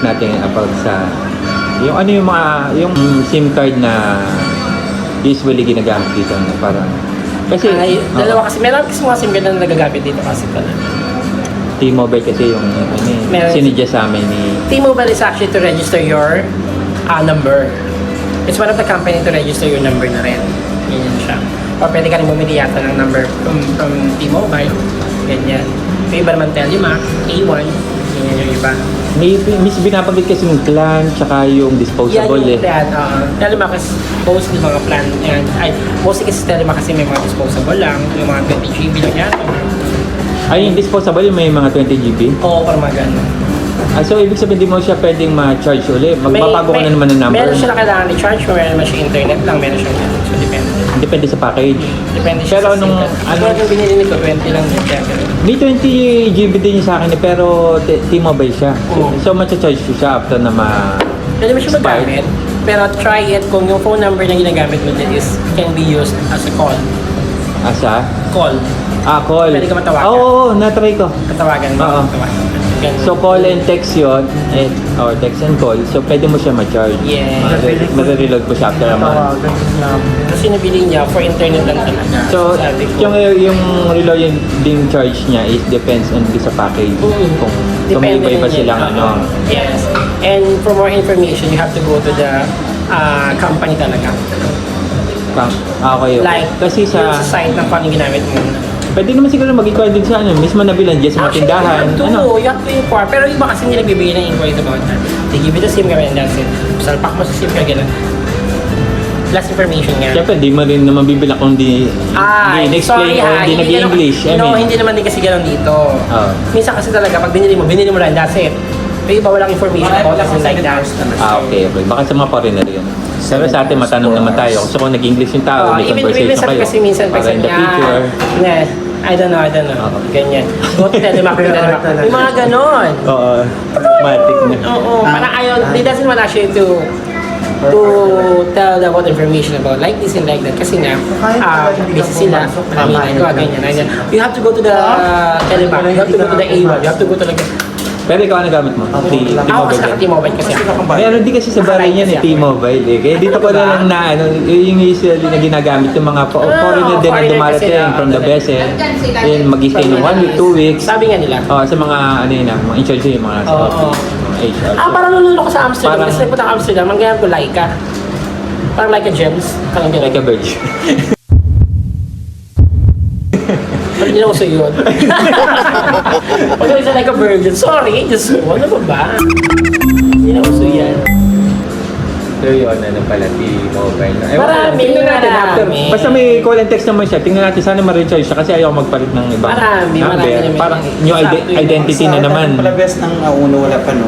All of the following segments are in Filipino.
natin about sa yung ano yung mga yung SIM card na usually ginagamit dito na parang kasi dalawa kasi meron kasi mga SIM card na nagagamit dito kasi talaga. T-Mobile kasi yung sinidya sa amin ni T-Mobile is actually to register your number. It's one of the company to register your number na rin. Ganyan siya. O pwede ka rin bumili yata ng number from T-Mobile. Ganyan. Yung iba naman Telemac, A1. Ganyan yung iba. may binapagit kasi yung plan tsaka yung disposable Yan yung plan. Telemac is mostly mga plan. Yan. Ay, mostly kasi Telemac kasi may mga disposable lang. Yung mga 20 GB lang yan. Ay, yung disposable may mga 20 GB? Oo, parang mga ganun. So, ibig sabihin, di mo siya pwedeng ma-charge ulit. Magpapago ka na naman ng number. Meron siya na kailangan i-charge, meron naman siya internet lang, meron siya yan. So, depende. Depende sa package. Depende siya Pero sa nung ano yung binili nito, 20 lang din siya. May 20 GB din sa akin pero T-Mobile siya. So, matcha-charge siya after na Pwede mo siya magamit, pero try it kung yung phone number na ginagamit mo din is can be used as a call. Asa? Call. Call. Pwede ka matawagan. Oo, na-try ko. Katawagan mo. Oo. Katawagan. So, call and text yun, or text and call. So, pwede mo siya ma-charge. Yeah. Mare-reload ko siya after a month. Kasi nabili niya for internet lang talaga. So, sabi ko, yung reloading charge niya is depends on sa package. Kung depende tumibay pa din yan. silang ano. Yes. And for more information, you have to go to the company talaga. Okay. Like, Kasi yung sa site ng paano ginamit mo. pwede naman siguro mag-inquire din sa ano, mismo nabilan dyan sa mga tindahan. You have to inquire. Pero iba kasi hindi nagbibigay ng inquiries about that. They give you the SIM card and that's it. Salpak mo sa SIM card, gano'n. Last information nga. Siyempre, di mo rin naman bibila kung di explain or di nag-English. Hindi naman din kasi gano'n dito. Minsan kasi talaga, pag binili mo lang, that's it. Pero iba walang information about us like that. Okay. Baka sa mga foreigner yun. Pero sa atin, matanong naman tayo. Gusto ko nag-English yung tao, may conversation kayo. Kasi minsan pag para in the future. I don't know. Ganyan. Go to Telemac. Yung mga ganon. Oo. Matik na. Oo. Parang ayaw, they doesn't want actually to tell about information about like this and like that. Kasi nga, busy sila. Maraming ginagawa, ganyan. You have to go to the Telemac. You have to go to the A1. You have to go to like Pero ikaw ano gamit mo? ako kasi naka-T-Mobile kasi. Meron din kasi sa bahay niyan T-Mobile eh. Kaya dito ko na lang na yung usually na ginagamit yung mga foreigner din na dumarating from the vessel. Yun, mag-stay ng 1 week, 2 weeks. Sabi nga nila. Sa mga ano yun mga in-charge yung mga nasa HR. Parang naluloko sa Amsterdam. Kasi nagpunta ka Amsterdam, ang ganyan ko Laika. Parang Laika Gems. Parang ganyan. Like a virgin. Hindi na uso yun. Pag isa like a virgin, sorry, just ano ba? Hindi na uso yan. So yun, ano pala, T-Mobile. Marami. Basta may call and text naman siya. Tingnan natin sana ma-recharge siya kasi ayaw magpalit ng ibang number. Parang new identity na naman. Pala best ng uno, wala pa no.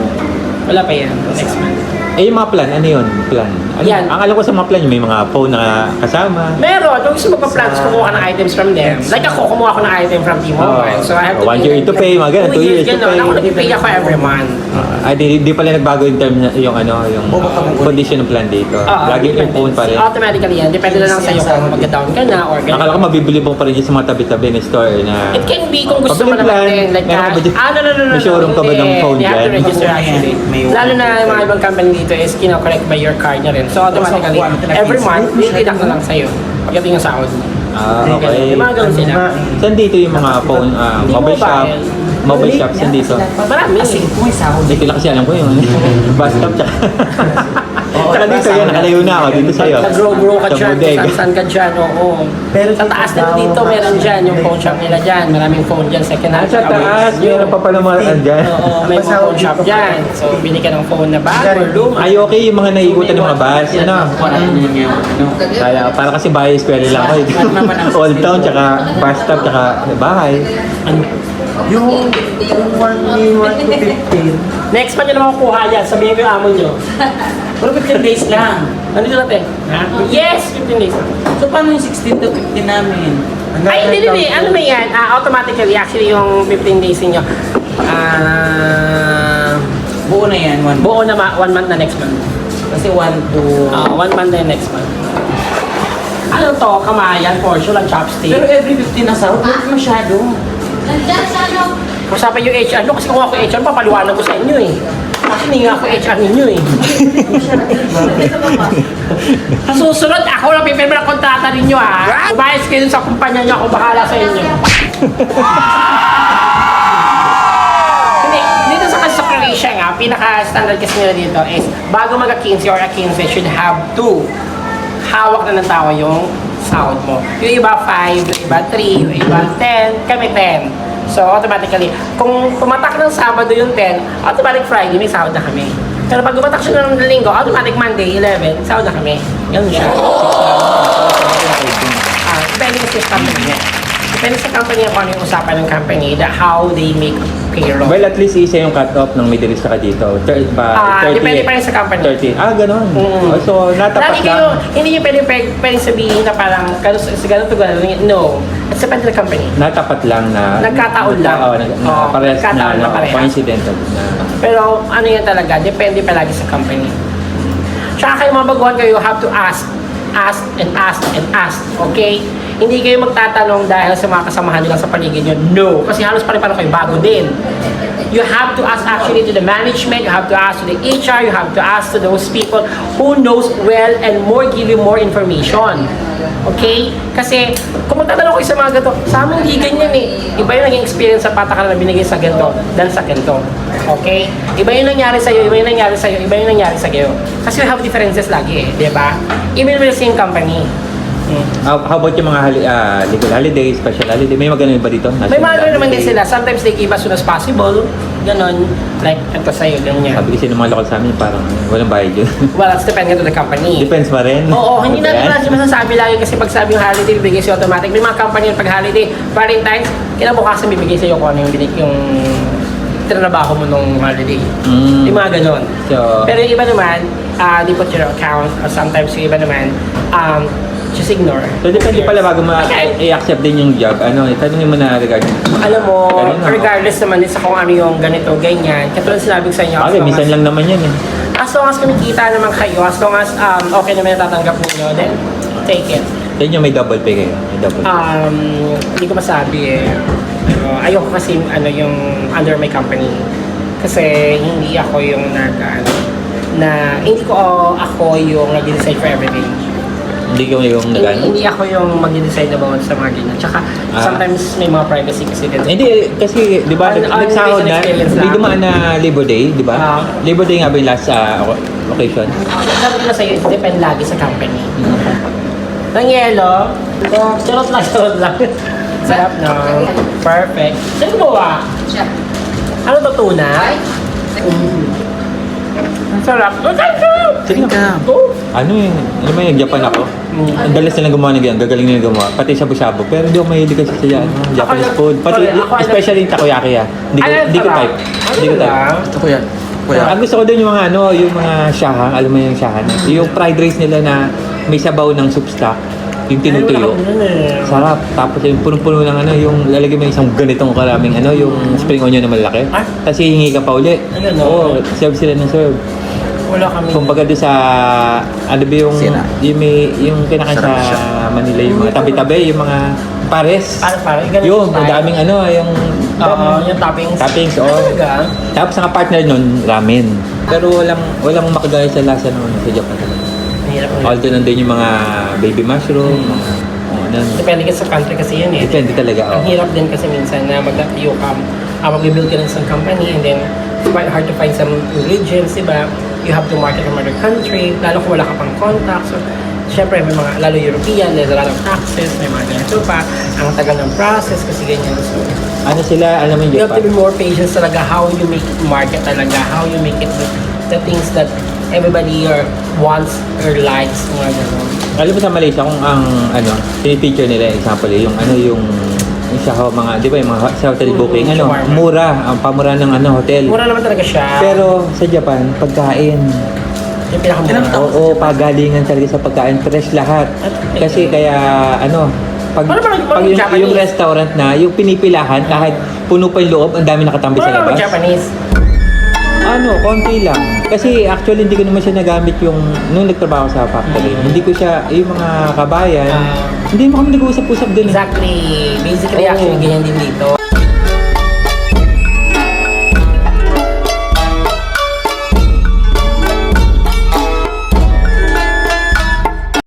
Wala pa yan. Next month. Yung mga plan, ano yun? Plan? Yan. Ang alam ko sa mga plan, may mga phone na kasama. Meron. Kung gusto magpa-plans, kumuha ka ng items from them. Like ako, kumuha ko ng item from T-Mobile. So I have to 1 year to pay, mga ganun. 2 years to pay. Ako nag-pay ako every month. Di pala nagbago in terms yung condition ng plan dito. Lagi yung phone pa rin. Automatically yan. Depende na lang sa'yo kung mag-down ka na or ganyan. Akala ko mabibili mo pa rin sa mga tabi-tabi ng store na... It can be kung gusto mo Pabili naman plan. din. Like Meron ka ba dyan? no. May showroom ka ba ng phone They have to dyan? register actually. Lalo na yung mga ibang company dito is kino-correct by your card na rin. So automatically, every month, deduct na lang sa'yo. Pagdating ng sahod. Okay. Yung mga ganun sila. Saan dito yung mga phone, mobile shop? Mobile shop, saan dito? Marami. Dito lang kasi alam ko yung bus stop tsaka. Tsaka dito yan, nakalayo na ako dito sa'yo. Nag-grow ka Sa dyan, bodega. saan ka dyan, oo. Pero sa taas na dito, meron dyan, yung phone shop nila dyan. Maraming phone dyan, second hand. Sa taas, meron pa pala mga dyan. Oo, may mga phone shop dyan. So, bili ka ng phone na bago or luma. Ay, okay, yung mga naiikutan ng mga bus, ano? Kaya, para kasi bahay, eskwela lang ako. Old Town, tsaka bus stop, tsaka bahay. Yung 1 to 15. Next month nyo naman kukuha yan, sabihin ko yung amo nyo. Pero 15 days lang. Nandito natin. Ha? Yes, 15 days. So, paano yung 16 to 15 namin? Ay, hindi. Ano na yan? Automatically, actually, yung 15 days ninyo. Buo na yan, Buo na 1 month na next month. Kasi 1 to... 1 month na next month. Ano to? Kamayan, portion, lang chopstick. Pero every 15 na sahod, hindi masyado. Nandiyan sa ano? Usapan yung HR. Kasi kung ako HR, papaliwanag ko sa inyo eh. Kasi hindi nga ako HR ninyo eh. Sa susunod, ako lang pipirma ng kontrata ninyo ha. Umayos kayo dun sa kumpanya nyo, ako bahala sa inyo. Hindi, dito sa Croatia nga, pinaka-standard kasi nila dito is bago mag-15 or a 15 should have to hawak na ng tao yung sahod mo. Yung iba 5, yung iba 3, yung iba 10, kami 10. So, automatically, kung pumatak ng Sabado yung 10, automatic Friday, may sahod na kami. Pero pag pumatak siya ng Linggo, automatic Monday, 11, sahod na kami. Ganun siya. Depende kasi sa company niya. Depende sa company kung ano yung usapan ng company, how they make payroll. Well, at least isa yung cut-off ng Middle East saka dito. 30. Depende pa rin sa company. 30. Ganun. So, natapat Lagi lang. kayo, hindi nyo pwede sabihin na parang, ganun to gano'n. No. It's depende sa company. Natapat lang na... Nagkataon lang. Oo, parehas nagkataon na parehas. coincidental na... Pero ano yan talaga, depende palagi sa company. Tsaka kayo mga baguhan kayo, have to ask and ask, okay? Hindi kayo magtatanong dahil sa mga kasamahan nila sa paligid nyo. No, kasi halos pare-pareho kayo bago din. You have to ask actually to the management, you have to ask to the HR, you have to ask to those people who knows well and more, give you more information. Okay? Kasi kung magtatanong kayo sa mga ganito, sa amin hindi ganyan eh. Iba yung naging experience sa patakaran na binigay sa ganito than sa ganito. Okay? Iba yung nangyari sa'yo, iba yung nangyari sa'yo, iba yung nangyari sa'yo. Kasi we have differences lagi eh, di ba? Even with the same company. How about yung mga legal holiday, special holiday? May magano ba dito? May mga ganun naman din sila. Sometimes they give as soon as possible. Ganon. Like, ito sa'yo, ganyan. Sabi kasi ng mga lokal sa amin, parang walang bayad yun. Well, it's depending to the company. Depends pa rin. Oo, hindi Ano ba natin yan? masasabi lagi kasi pag sabi yung holiday, bibigay sa'yo automatic. May mga company yung pag holiday, Valentine's, kinabukasan bibigay sa'yo kung ano yung trabaho mo nung holiday. Yung mga ganon. So, Pero yung iba naman, they put your account, or sometimes yung iba naman, just ignore. so depende pala bago i-accept din yung job. Tanungin mo na regarding. Alam mo, Ganun na, regardless naman din sa kung ano yung ganito, ganyan, katulad sinabi ko sa inyo, Okay, minsan lang naman yan eh. as long as kumikita naman kayo, as long as okay naman natatanggap ninyo, then take it. Sa inyo may double pay kayo. May double pay. Hindi ko masabi eh. Ayoko kasi yung under my company. Kasi hindi ako yung hindi ko ako yung nag-decide for everything. Hindi ko yung nagano. Hindi ako yung mag-decide about sa mga ganyan. Tsaka sometimes may mga privacy kasi din. Hindi, kasi, di ba, nagsahod na, hindi dumaan na Labor Day, di ba? Labor Day nga ba yung last occasion? Sabi ko na sa'yo, it depend lagi sa company. Ng yelo, charot lang. Sarap no? Perfect. Saan gumawa? Ano to, tuna? Ang sarap. Sige na. Ano Japan ako. Ang dalas nilang gumawa ng ganyan, gagaling nilang gumawa. Pati shabu-shabu. Pero hindi ako mahilig kasi sa Japanese food. Pati, especially yung takoyaki Hindi ko type. Hindi ko type. Ito ko yan. Ang gusto ko din yung mga yung mga shahang, alam mo yung shahan. Yung fried rice nila na may sabaw ng soup stock, yung tinutuyo. Sarap. Tapos yung punong-puno ng yung lalagay mo isang ganitong karaming yung spring onion na malaki. Tapos hihingi ka pa uli. Oo, serve sila ng serve. Wala kami. Kumbaga doon sa yung kinakain Sarap sa siya. Manila yung mga tabi-tabi, yung mga pares. Pare, ganun Yung style. daming yung yung toppings. toppings, Talaga? Tapos ang partner nun, ramen. Pero walang makagaya sa lasa naman sa Japan talaga. Mahirap mo. Although nandun yung mga baby mushroom, mga Depende kasi sa country kasi yun eh. depende talaga. Ang hirap din kasi minsan na magtatayo ka, mag-build ka ng isang company and then it's quite hard to find some ingredients, diba? You have to market from other country, lalo kung wala ka pang contacts. So, syempre, may mga, lalo European, there's a lot of taxes, may mga ganito pa. Ang tagal ng process kasi ganyan. So, Sila, alam mo yung you have to Japan? be more patient talaga how you make market talaga, how you make it the things that everybody wants or likes, mga gano'n. Alam mo sa Malaysia kung ang pinipicture nila example yung sa mga, di ba, yung mga sa hotel booking, shawarma. mura, ang pamura ng hotel. Mura naman talaga siya. Pero sa Japan, pagkain, yung pinakamura. oo, pagalingan talaga sa pagkain, fresh lahat. Kasi kaya, pag Paano yung Japanese? restaurant na, yung pinipilahan, kahit puno pa yung loob, ang dami nakatambi sa Wala naman labas. Japanese. Konti lang. Kasi actually, hindi ko naman siya nagamit nung nagtrabaho sa factory. Hindi ko siya, yung mga kabayan, hindi mo kami nag-uusap-usap din. Exactly. Basically, actually, ganyan din dito.